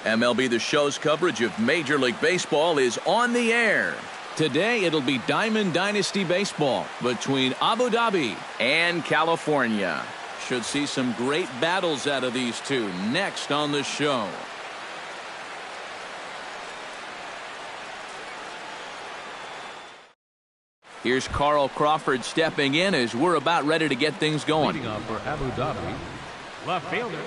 MLB The Show's coverage of Major League Baseball is on the air. Today it'll be Diamond Dynasty Baseball between Abu Dhabi and California. Should see some great battles out of these two next on the show. Here's Carl Crawford stepping in as we're about ready to get things going. Leading off for Abu Dhabi, left fielder.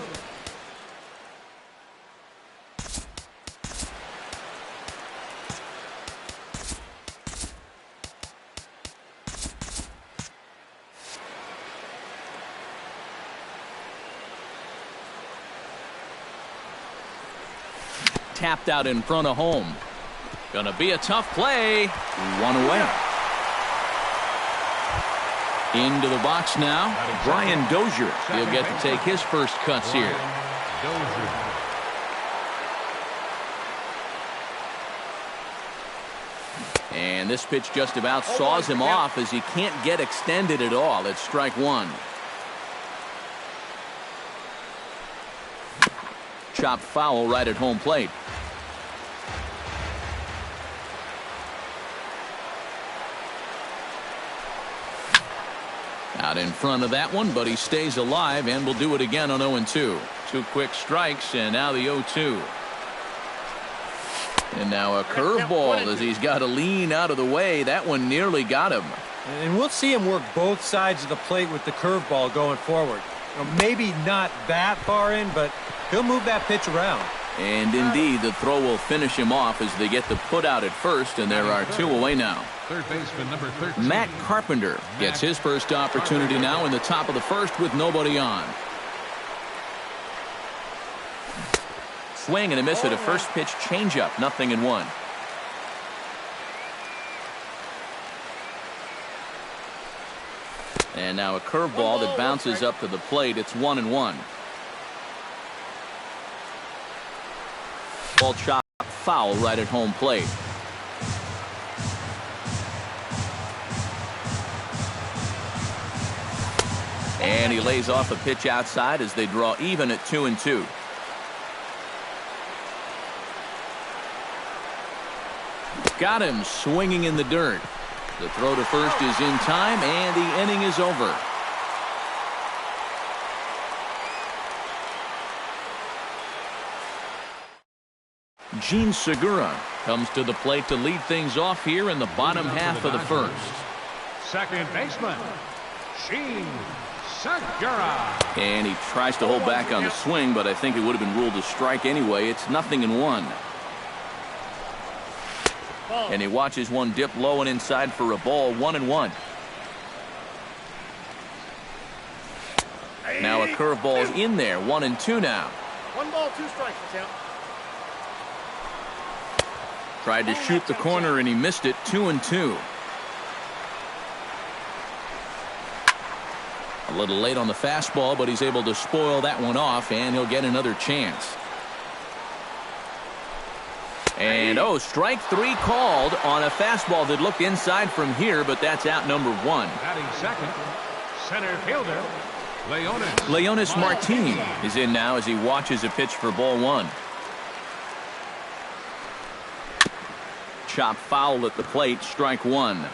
Tapped out in front of home. Gonna be a tough play. One away. Into the box now, Brian Dozier. He'll get to take his first cuts here. And this pitch just about saws him off as he can't get extended at all. It's strike one. Chopped foul right at home plate. Out in front of that one, but he stays alive and will do it again on 0-2. Two quick strikes, and now the 0-2. And now a curveball as he's got to lean out of the way. That one nearly got him. And we'll see him work both sides of the plate with the curveball going forward. Maybe not that far in, but he'll move that pitch around. And indeed, the throw will finish him off as they get the put out at first, and there are two away now. Third baseman number 13. Matt Carpenter gets his first opportunity now in the top of the first with nobody on. Swing and a miss at a first pitch changeup. 0-1. And now a curveball that bounces up to the plate. It's 1-1. Ball chopped foul right at home plate. And he lays off a pitch outside as they draw even at 2-2. Got him swinging in the dirt. The throw to first is in time, and the inning is over. Gene Segura comes to the plate to lead things off here in the bottom half of the first. Second baseman, Gene Segura. And he tries to hold back on the swing, but I think it would have been ruled a strike anyway. It's 0-1. And he watches one dip low and inside for a ball. 1-1. Now a curveball's in there. 1-2 now. 1 ball, 2 strikes. Count. Tried to shoot the corner and he missed it. 2-2. A little late on the fastball, but he's able to spoil that one off, and he'll get another chance. And strike 3 called on a fastball that looked inside from here, but that's out number 1. Batting second, center fielder, Leonis Martin is in now as he watches a pitch for ball 1. Chop foul at the plate, strike 1.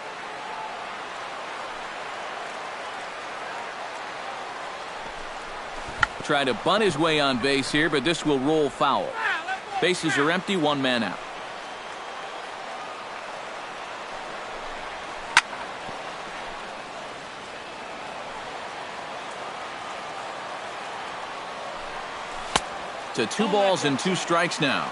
Try to bunt his way on base here, but this will roll foul. Bases are empty, 1 man out. To 2 balls and 2 strikes now.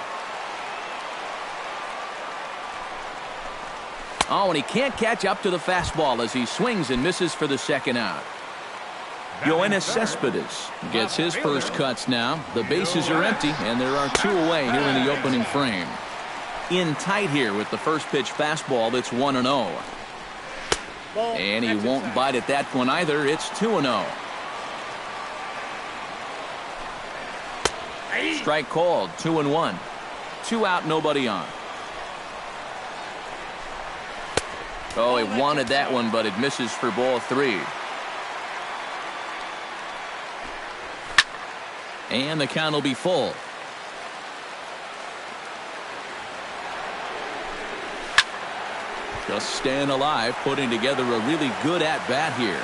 Oh, and he can't catch up to the fastball as he swings and misses for the second out. Yoenis Cespedes gets his first cuts now. The bases are empty, and there are 2 away here in the opening frame. In tight here with the first pitch fastball. That's 1-0. And he won't bite at that one either. It's 2-0. Strike called. 2-1. 2 out, nobody on. Oh, he wanted that one, but it misses for ball 3. And the count will be full. Just staying alive, putting together a really good at-bat here.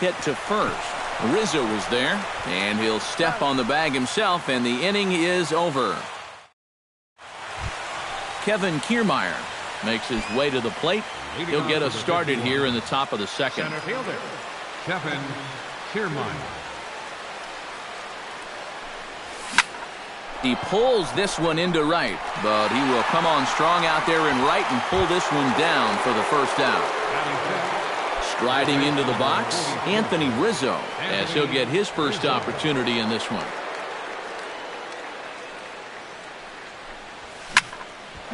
Hit to first. Rizzo is there, and he'll step on the bag himself, and the inning is over. Kevin Kiermaier makes his way to the plate. He'll get us started here in the top of the second. Center fielder, Kevin Kiermaier. He pulls this one into right, but he will come on strong out there in right and pull this one down for the first out. Striding into the box, Anthony Rizzo, as he'll get his first opportunity in this one.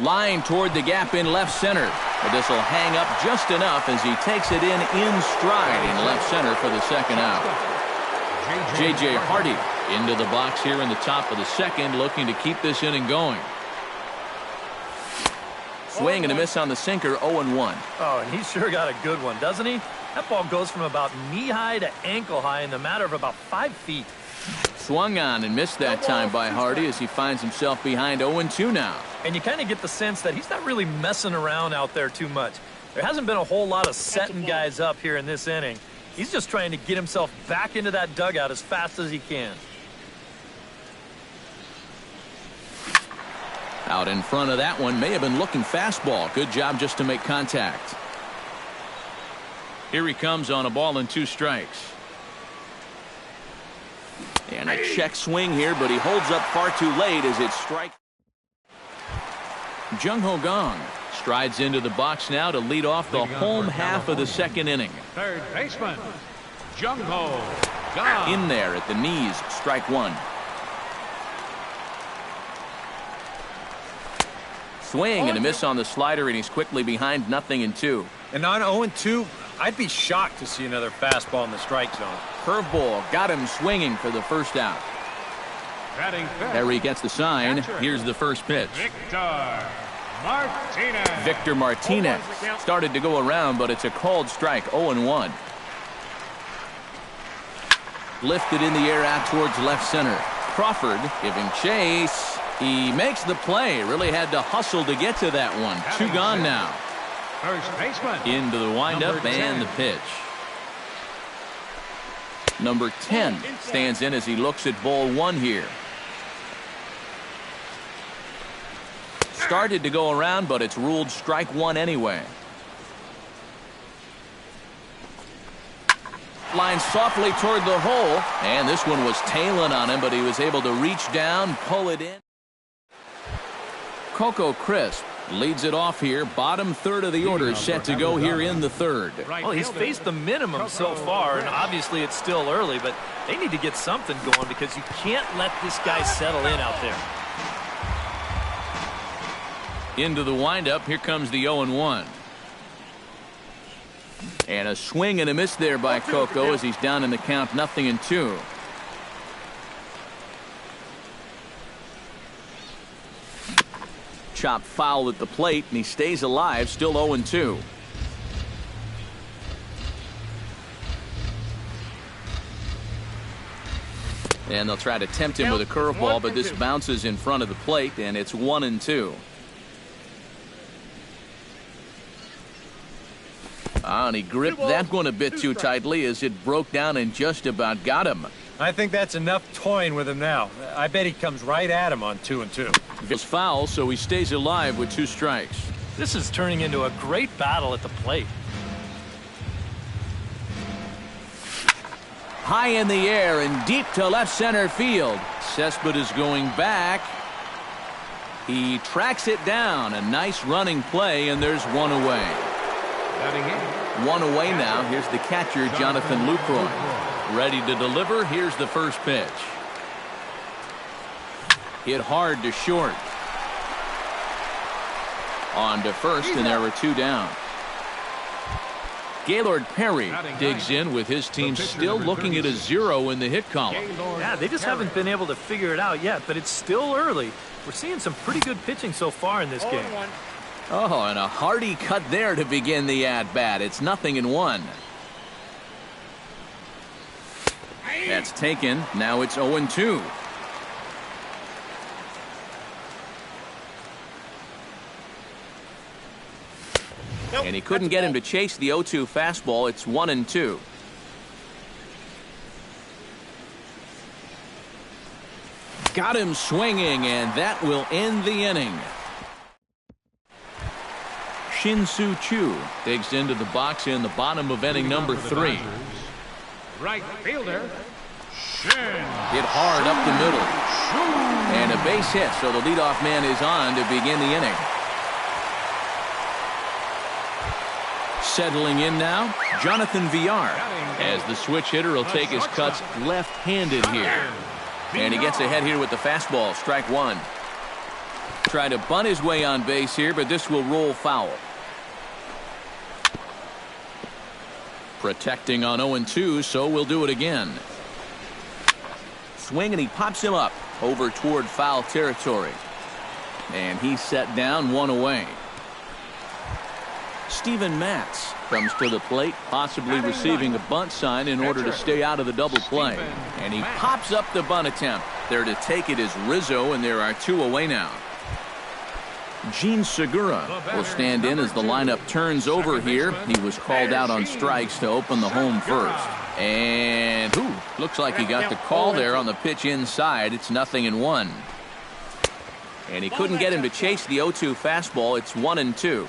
Line toward the gap in left center, but this will hang up just enough as he takes it in stride in left center for the second out. J.J. Hardy into the box here in the top of the second, looking to keep this inning going. Swing and a miss on the sinker, 0-1. Oh, and he's sure got a good one, doesn't he? That ball goes from about knee-high to ankle-high in the matter of about 5 feet. Swung on and missed that time by Hardy as he finds himself behind 0-2 now. And you kind of get the sense that he's not really messing around out there too much. There hasn't been a whole lot of setting guys up here in this inning. He's just trying to get himself back into that dugout as fast as he can. Out in front of that one, may have been looking fastball. Good job just to make contact. Here he comes on a ball and 2 strikes. And a check swing here, but he holds up far too late as it strikes. Jung Ho Gong strides into the box now to lead off the home half of the second inning. Third baseman, Jung Ho Gong. In there at the knees, strike 1. Swing and a miss on the slider, and he's quickly behind 0-2. And on 0-2, I'd be shocked to see another fastball in the strike zone. Curveball got him swinging for the first out. Batting fifth, There he gets the sign. Here's the first pitch. Victor Martinez started to go around, but it's a called strike, 0-1. Lifted in the air out towards left center. Crawford giving chase. He makes the play. Really had to hustle to get to that one. 2 gone now. First baseman. Into the windup and the pitch. Number 10 stands in as he looks at ball 1 here. Started to go around, but it's ruled strike 1 anyway. Line softly toward the hole, and this one was tailing on him, but he was able to reach down, pull it in. Coco Crisp leads it off here. Bottom third of the order set to go here in the third. Well, he's faced the minimum so far, and obviously it's still early, but they need to get something going because you can't let this guy settle in out there. Into the windup. Here comes the 0-1. And a swing and a miss there by Coco as he's down in the count, 0-2. Chop foul at the plate, and he stays alive, still 0-2. And they'll try to tempt him with a curveball, but this bounces in front of the plate, and it's 1-2. And he gripped that one a bit too tightly as it broke down and just about got him. I think that's enough toying with him now. I bet he comes right at him on 2-2. It's foul, so he stays alive with 2 strikes. This is turning into a great battle at the plate. High in the air and deep to left center field. Cespedes going back. He tracks it down. A nice running play, and there's 1 away. 1 away now. Here's the catcher, Jonathan Lucroy. Ready to deliver. Here's the first pitch. Hit hard to short. On to first, and there were 2 down. Gaylord Perry digs in with his team still looking at a 0 in the hit column. Yeah, they just haven't been able to figure it out yet, but it's still early. We're seeing some pretty good pitching so far in this game. Oh, and a hearty cut there to begin the at-bat. It's 0-1. That's taken. Now it's 0-2. And he couldn't get him to chase the 0-2 fastball. It's 1-2. Got him swinging, and that will end the inning. Shin-Soo Choo digs into the box in the bottom of inning number 3. Right fielder, Shin. Hit hard up the middle. And a base hit, so the leadoff man is on to begin the inning. Settling in now, Jonathan Villar, as the switch hitter will take his cuts left-handed here. And he gets ahead here with the fastball, strike one. Trying to bunt his way on base here, but this will roll foul. Protecting on 0-2, so we'll do it again. Swing, and he pops him up over toward foul territory. And he's set down, one away. Steven Matz comes to the plate, possibly receiving a bunt sign in order to stay out of the double play. And he pops up the bunt attempt. There to take it is Rizzo, and there are two away now. Gene Segura will stand in as the lineup turns over here. He was called out on strikes to open the home first. And looks like he got the call there on the pitch inside. It's 0-1. And he couldn't get him to chase the 0-2 fastball. It's 1-2.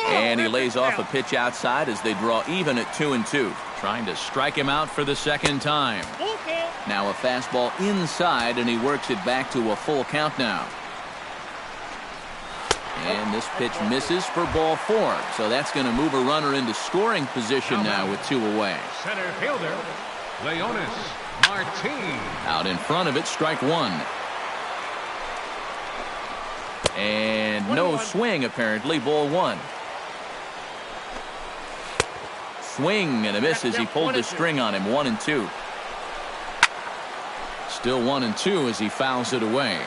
And he lays off a pitch outside as they draw even at 2-2. Trying to strike him out for the second time. Now a fastball inside, and he works it back to a full count now. And this pitch misses for ball 4. So that's going to move a runner into scoring position now with 2 away. Center fielder, Leonis Martin. Out in front of it, strike 1. And no swing, apparently, ball 1. Swing and a miss as he pulled the string on him, 1-2. Still 1-2 as he fouls it away.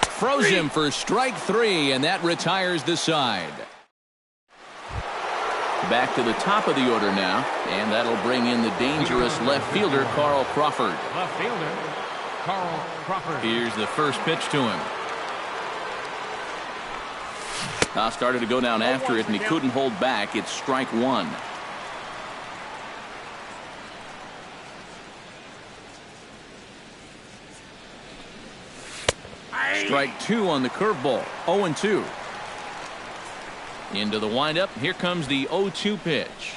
Froze him for strike 3, and that retires the side. Back to the top of the order now, and that'll bring in the dangerous left fielder, Carl Crawford. Left fielder, Carl Crawford. Here's the first pitch to him. Started to go down after it, and he couldn't hold back. It's strike 1. Strike 2 on the curveball. 0-2. Into the windup. Here comes the 0-2 pitch.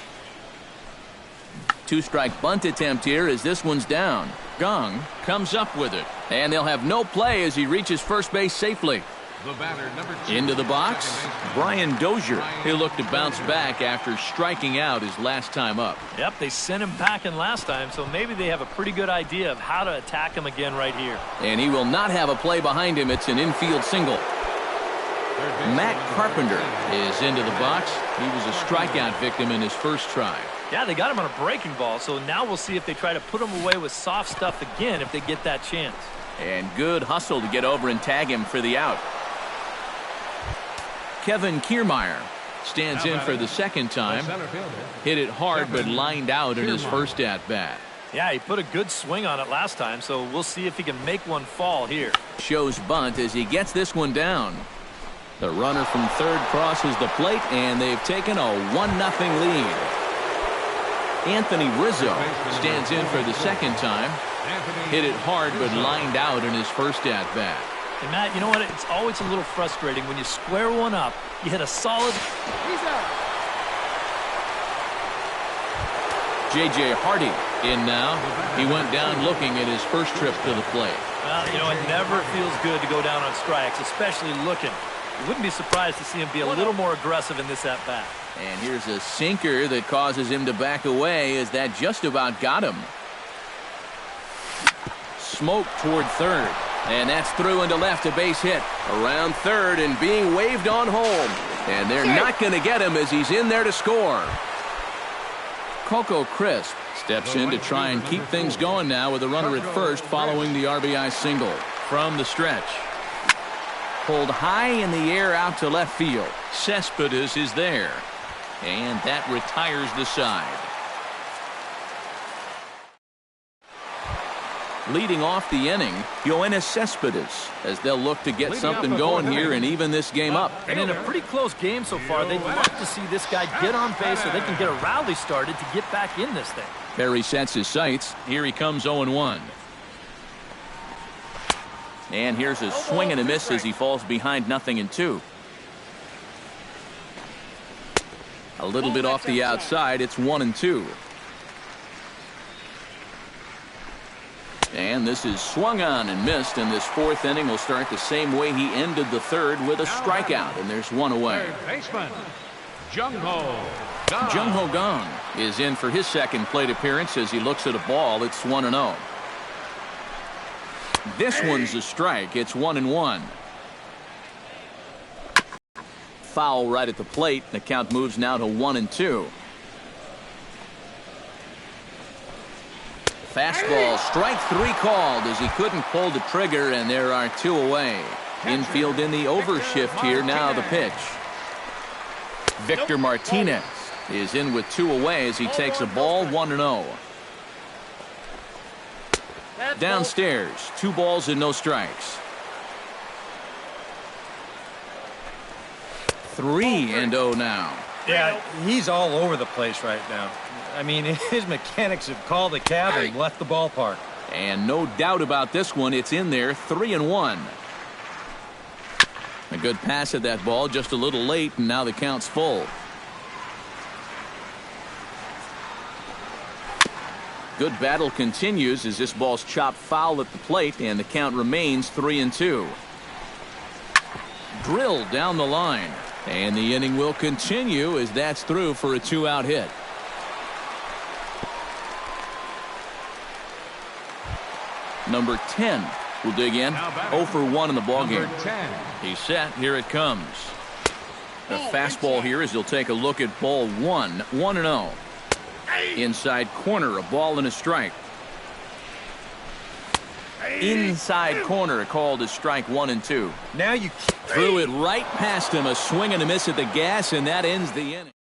2-strike bunt attempt here as this one's down. Gong comes up with it. And they'll have no play as he reaches first base safely. The batter, number 2. Into the box, Brian Dozier. He'll look to bounce back after striking out his last time up. Yep, they sent him packing last time, so maybe they have a pretty good idea of how to attack him again right here. And he will not have a play behind him. It's an infield single. Matt Carpenter is into the box. He was a strikeout victim in his first try. Yeah, they got him on a breaking ball, so now we'll see if they try to put him away with soft stuff again if they get that chance. And good hustle to get over and tag him for the out. Kevin Kiermaier stands in for the second time. Hit it hard but lined out in his first at-bat. Yeah, he put a good swing on it last time, so we'll see if he can make one fall here. Shows bunt as he gets this one down. The runner from third crosses the plate, and they've taken a 1-0 lead. Anthony Rizzo stands in for the second time. Hit it hard but lined out in his first at-bat. And Matt, you know what? It's always a little frustrating when you square one up, you hit a solid. He's out. J.J. Hardy in now. He went down looking at his first trip to the plate. Well, you know, it never feels good to go down on strikes, especially looking. You wouldn't be surprised to see him be a little more aggressive in this at-bat. And here's a sinker that causes him to back away as that just about got him. Smoke toward third. And that's through into left, a base hit. Around third and being waved on home. And they're not going to get him as he's in there to score. Coco Crisp steps in to try and keep things going now with a runner at first following the RBI single. From the stretch. Pulled high in the air out to left field. Cespedes is there. And that retires the side. Leading off the inning, Yoenis Cespedes, as they'll look to get something going here and even this game up. And in a pretty close game so far, they'd love to see this guy get on base so they can get a rally started to get back in this thing. Perry sets his sights. Here he comes 0-1. And here's a swing and a miss as he falls behind 0-2. A little bit off the outside. It's 1-2. And this is swung on and missed, and this fourth inning will start the same way he ended the third with a strikeout, and there's one away. Third baseman, Jung-Ho Gong is in for his second plate appearance as he looks at a ball. It's 1-0. This one's a strike. It's 1-1. Foul right at the plate. The count moves now to 1-2. Fastball, strike 3 called as he couldn't pull the trigger, and there are 2 away. Infield in the overshift here. Now the pitch. Victor Martinez is in with 2 away as he takes a ball. 1-0. Downstairs, 2 balls and no strikes. 3-0 now. Yeah, he's all over the place right now. I mean, his mechanics have called a cab and left the ballpark. And no doubt about this one, it's in there. 3-1. A good pass at that ball, just a little late, and now the count's full. Good battle continues as this ball's chopped foul at the plate, and the count remains 3-2. Drilled down the line, and the inning will continue as that's through for a 2-out hit. Number 10 will dig in. 0 for 1 in the ballgame. He's set. Here it comes. A fastball here as he'll take a look at ball 1. 1-0. Inside corner, a ball and a strike. Inside corner, called a strike. 1-2. Now you threw it right past him. A swing and a miss at the gas, and that ends the inning.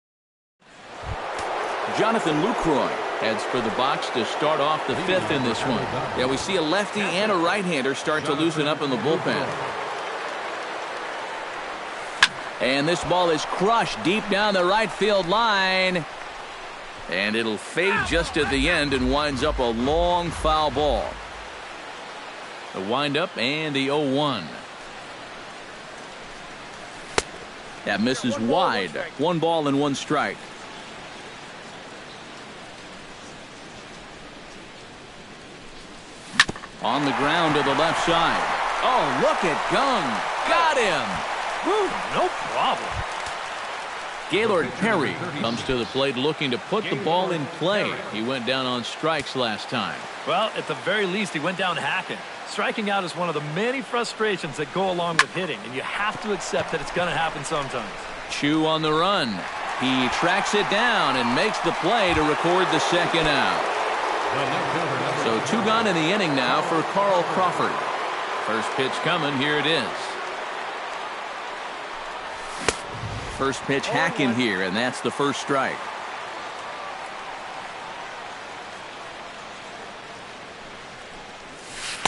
Jonathan Lucroy heads for the box to start off the 5th in this one. Yeah, we see a lefty and a right-hander start to loosen up in the bullpen. And this ball is crushed deep down the right field line. And it'll fade just at the end and winds up a long foul ball. The windup and the 0-1. That misses wide. 1 ball and 1 strike. On the ground to the left side. Oh, look at Gong. Got him. Woo, no problem. Gaylord Perry comes to the plate looking to put the ball in play. He went down on strikes last time. Well, at the very least, he went down hacking. Striking out is one of the many frustrations that go along with hitting, and you have to accept that it's going to happen sometimes. Chu on the run. He tracks it down and makes the play to record the second out. So 2 gone in the inning now for Carl Crawford. First pitch coming. Here it is. First pitch hacking here, and that's the first strike.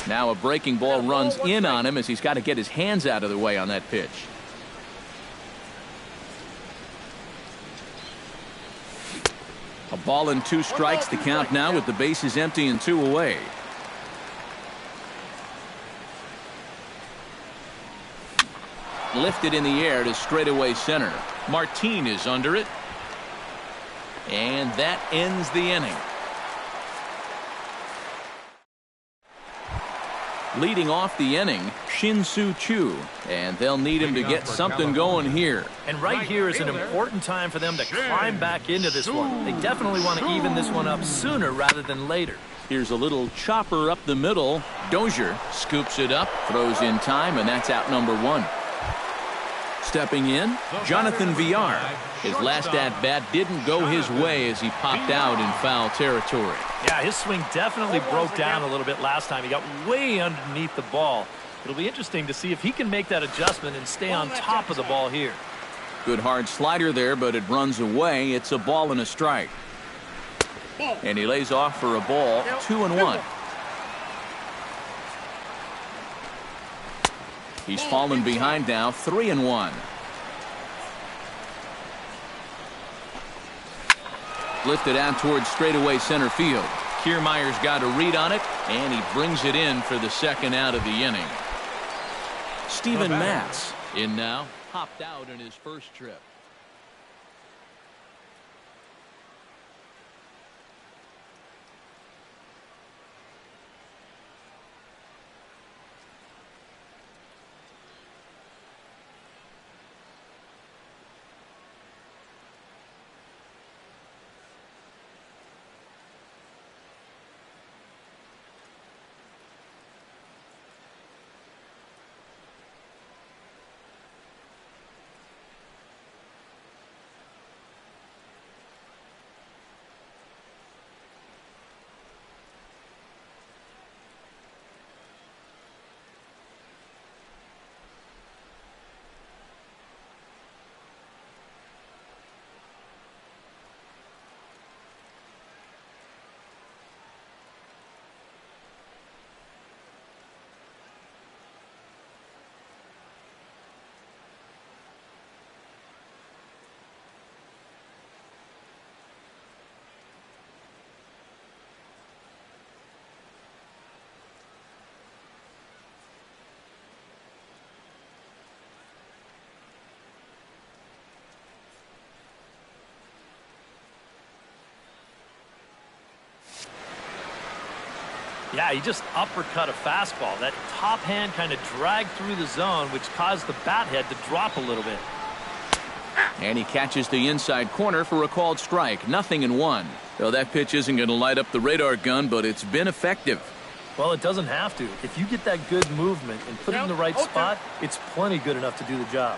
Now a breaking ball runs in on him as he's got to get his hands out of the way on that pitch. A ball and 2 strikes to count now with the bases empty and 2 away. Lifted in the air to straightaway center. Martin is under it. And that ends the inning. Leading off the inning, Shin-Soo Choo, and they'll need him to get something going here. And right here is an important time for them to climb back into this one. They definitely want to even this one up sooner rather than later. Here's a little chopper up the middle. Dozier scoops it up, throws in time, and that's out number 1. Stepping in, Jonathan Villar. His last at-bat didn't go his way as he popped out in foul territory. Yeah, his swing definitely broke down a little bit last time. He got way underneath the ball. It'll be interesting to see if he can make that adjustment and stay on top of the ball here. Good hard slider there, but it runs away. It's a ball and a strike. And he lays off for a ball. 2-1. He's fallen behind now, 3-1. Lifted out towards straightaway center field. Kiermaier's got a read on it, and he brings it in for the second out of the inning. Steven Matz in now, popped out in his first trip. Yeah, he just uppercut a fastball. That top hand kind of dragged through the zone, which caused the bat head to drop a little bit. And he catches the inside corner for a called strike. 0-1. Well, that pitch isn't going to light up the radar gun, but it's been effective. Well, it doesn't have to. If you get that good movement and put it in the right spot, it's plenty good enough to do the job.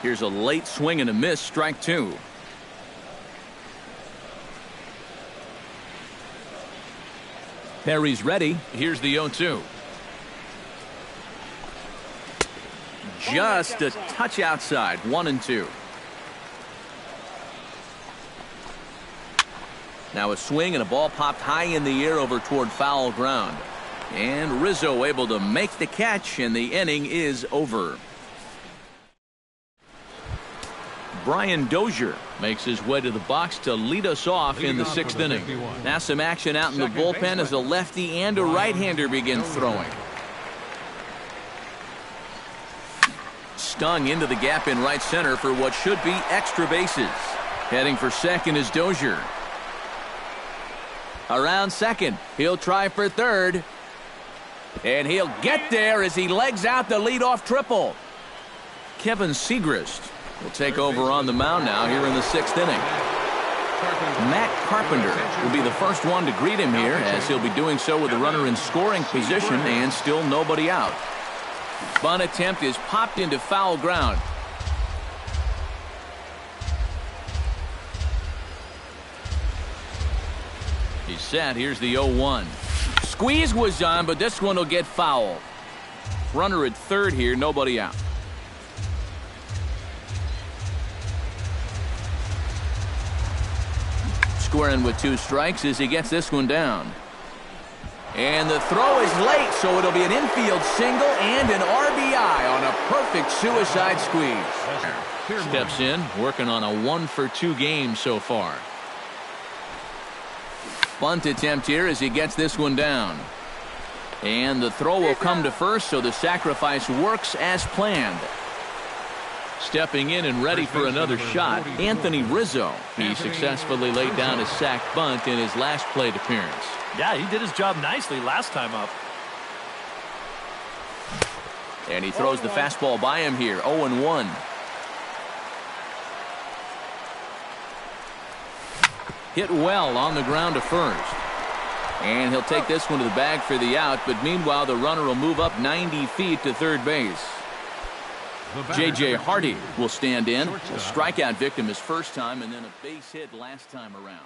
Here's a late swing and a miss, strike 2. Perry's ready. Here's the 0-2. Just a touch outside. 1-2. Now a swing and a ball popped high in the air over toward foul ground. And Rizzo able to make the catch, and the inning is over. Brian Dozier makes his way to the box to lead us off in the 6th inning. Now some action out in the bullpen as a lefty and a right-hander begin throwing. Stung into the gap in right center for what should be extra bases. Heading for second is Dozier. Around second, he'll try for third. And he'll get there as he legs out the leadoff triple. Kevin Segrist will take over on the mound now here in the 6th inning. Matt Carpenter will be the first one to greet him here, as he'll be doing so with a runner in scoring position and still nobody out. Bunt attempt is popped into foul ground. He's set. Here's the 0-1. Squeeze was on, but this one will get foul. Runner at third here, nobody out. Squaring with 2 strikes as he gets this one down. And the throw is late, so it'll be an infield single and an RBI on a perfect suicide squeeze. Steps in, working on a 1-for-2 game so far. Bunt attempt here as he gets this one down. And the throw will come to first, so the sacrifice works as planned. Stepping in and ready for another shot, Anthony Rizzo. He successfully laid down a sac bunt in his last plate appearance. Yeah, he did his job nicely last time up. And he throws the fastball by him here, 0-1. Hit well on the ground to first. And he'll take this one to the bag for the out, but meanwhile the runner will move up 90 feet to third base. J.J. Hardy will stand in. A strikeout victim his first time, and then a base hit last time around.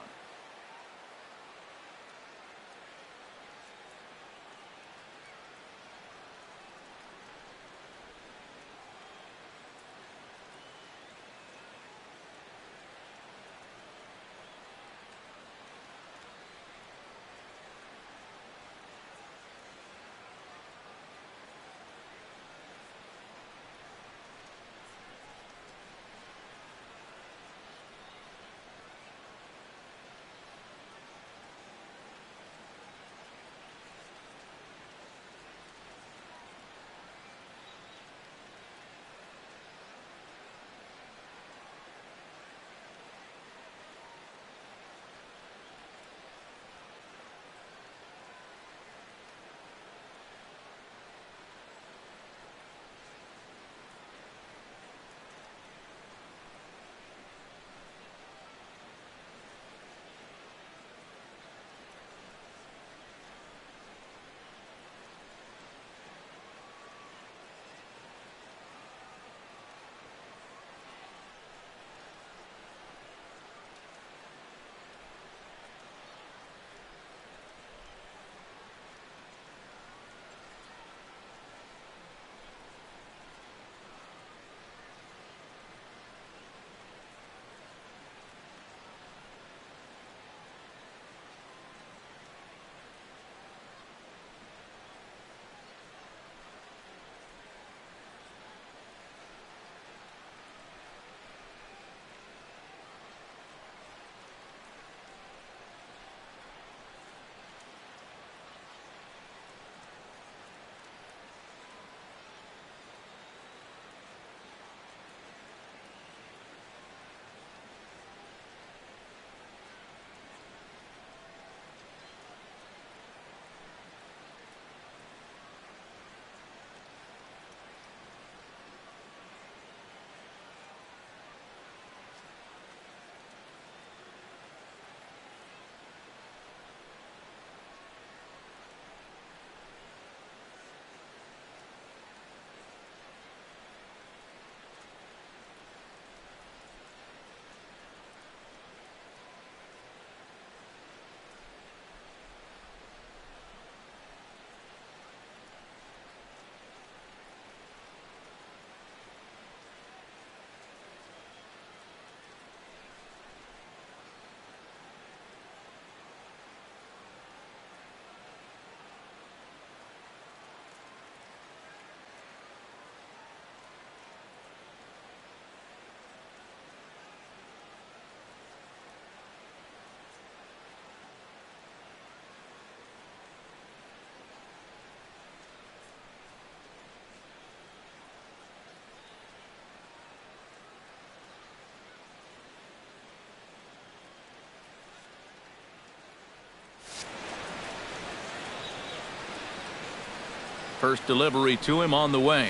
First delivery to him on the way.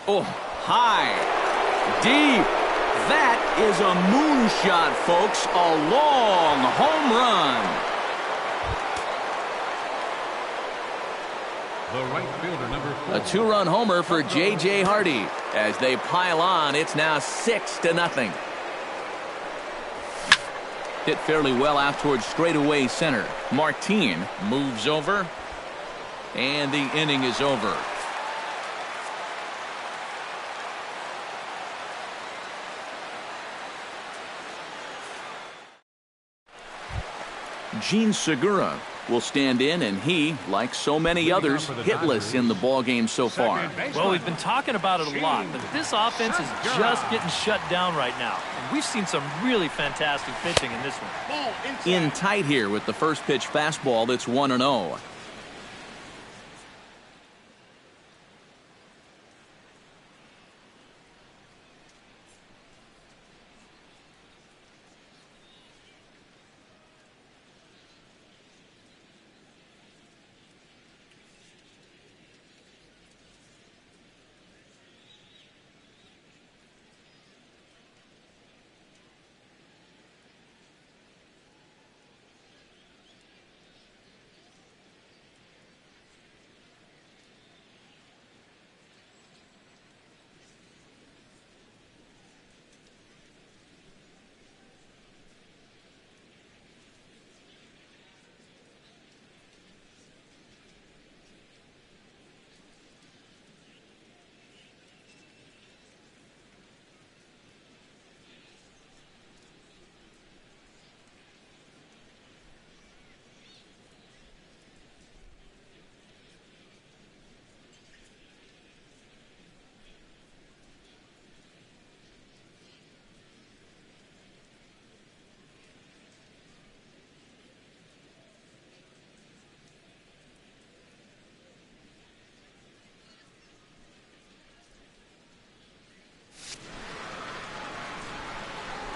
Oh, high, deep. That is a moonshot, folks. A long home run. The right fielder, number 4. A two-run homer for J.J. Hardy. As they pile on, it's now 6-0. Hit fairly well out towards straightaway center. Martin moves over, and the inning is over. Gene Segura will stand in, and he, like so many others, hitless in the ballgame so far. Well, we've been talking about it a lot, but this offense is just getting shut down right now. And we've seen some really fantastic pitching in this one. In tight here with the first pitch fastball that's 1-0.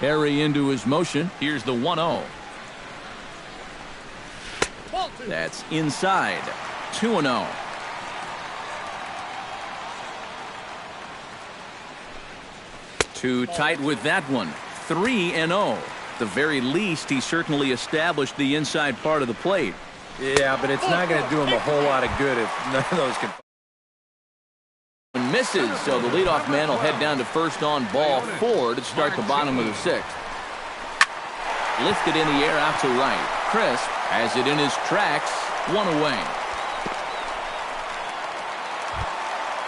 Harry into his motion. Here's the 1-0. That's inside. 2-0. Too tight with that one. 3-0. At the very least, he certainly established the inside part of the plate. Yeah, but it's not going to do him a whole lot of good if none of those can. Misses, so the leadoff man will head down to first on ball 4 to start the bottom of the 6th. Lifted in the air out to right. Crisp has it in his tracks. 1 away.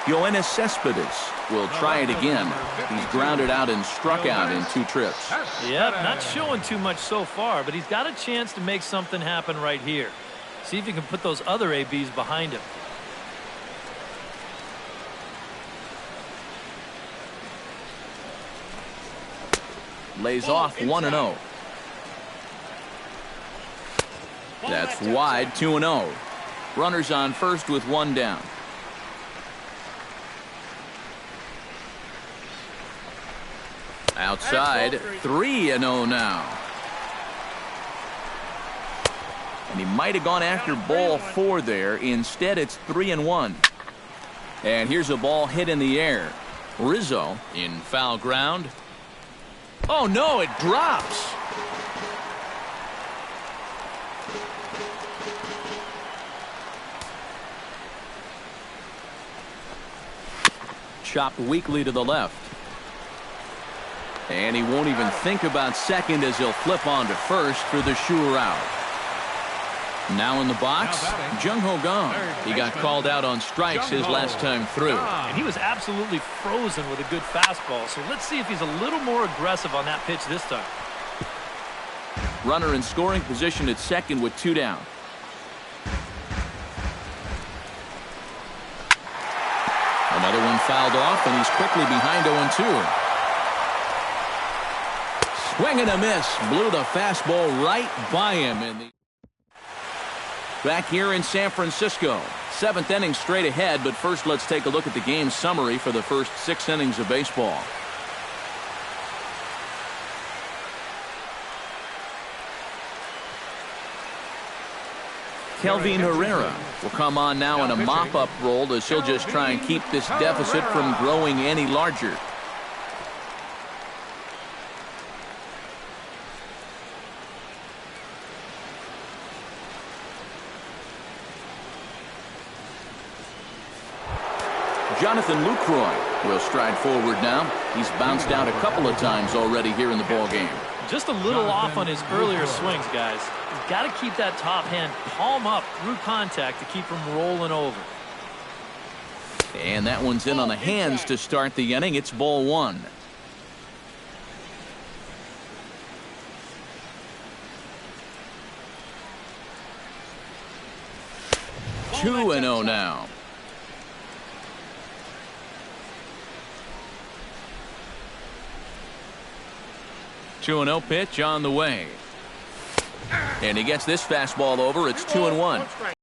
Yoenis Cespedes will try it again. He's grounded out and struck out in 2 trips. Yep, not showing too much so far, but he's got a chance to make something happen right here. See if he can put those other ABs behind him. Lays off 1-0. That's wide. 2-0. Runners on first with 1 down. Outside. 3-0 now. And he might have gone after ball 4 there. Instead, it's 3-1. And here's a ball hit in the air. Rizzo in foul ground. Oh, no, it drops. Chopped weakly to the left. And he won't even think about second as he'll flip on to first for the sure out. Now in the box, Jung-Ho Kang. He got called out on strikes his last time through. And he was absolutely frozen with a good fastball, so let's see if he's a little more aggressive on that pitch this time. Runner in scoring position at second with 2 down. Another one fouled off, and he's quickly behind 0-2. Swing and a miss. Blew the fastball right by him in the back here in San Francisco. 7th inning straight ahead, but first let's take a look at the game summary for the first 6 innings of baseball. Kelvin Herrera will come on now in a mop-up role as he'll just try and keep this deficit from growing any larger. Jonathan Lucroy will stride forward now. He's bounced out a couple of times already here in the ball game. Just a little off on his earlier swings, guys. You've got to keep that top hand palm up through contact to keep him rolling over. And that one's in on the hands to start the inning. It's ball one. 2-0 now. 2-0 pitch on the way. And he gets this fastball over. It's 2-1.